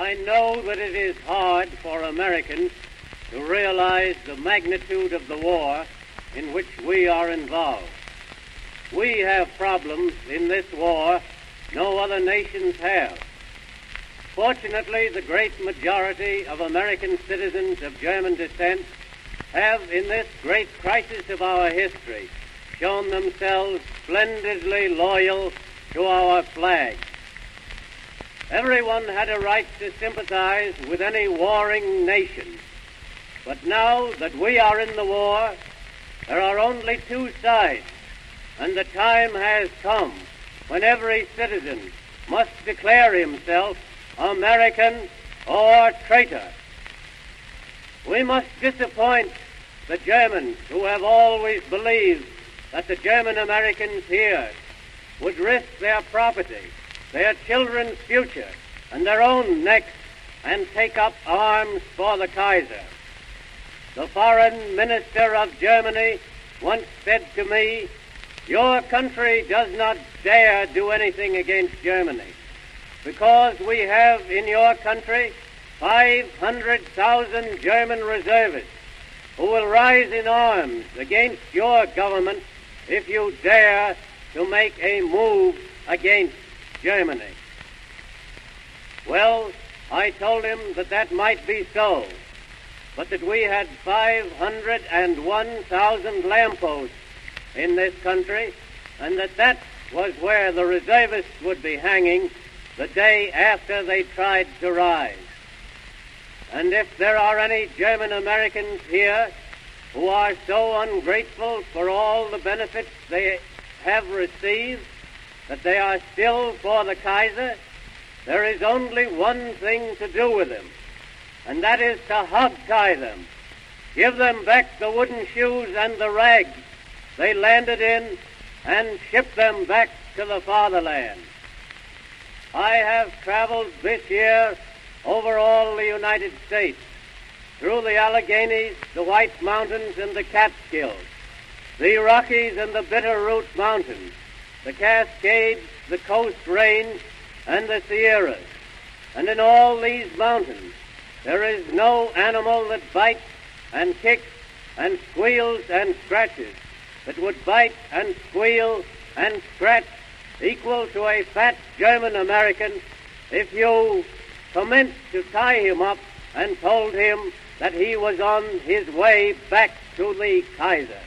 I know that it is hard for Americans to realize the magnitude of the war in which we are involved. We have problems in this war no other nations have. Fortunately, the great majority of American citizens of German descent have, in this great crisis of our history, shown themselves splendidly loyal to our flag. Everyone had a right to sympathize with any warring nation. But now that we are in the war, there are only two sides, and the time has come when every citizen must declare himself American or traitor. We must disappoint the Germans who have always believed that the German Americans here would risk their property, their children's future, and their own necks and take up arms for the Kaiser. The foreign minister of Germany once said to me, "Your country does not dare do anything against Germany, because we have in your country 500,000 German reservists who will rise in arms against your government if you dare to make a move against Germany." Well, I told him that that might be so, but that we had 501,000 lampposts in this country, and that was where the reservists would be hanging the day after they tried to rise. And if there are any German Americans here who are so ungrateful for all the benefits they have received that they are still for the Kaiser, there is only one thing to do with them, and that is to hog-tie them, give them back the wooden shoes and the rags they landed in, and ship them back to the fatherland. I have traveled this year over all the United States, through the Alleghenies, the White Mountains, and the Catskills, the Rockies and the Bitterroot Mountains, the Cascades, the Coast Range, and the Sierras. And in all these mountains, there is no animal that bites and kicks and squeals and scratches that would bite and squeal and scratch equal to a fat German American if you commenced to tie him up and told him that he was on his way back to the Kaiser.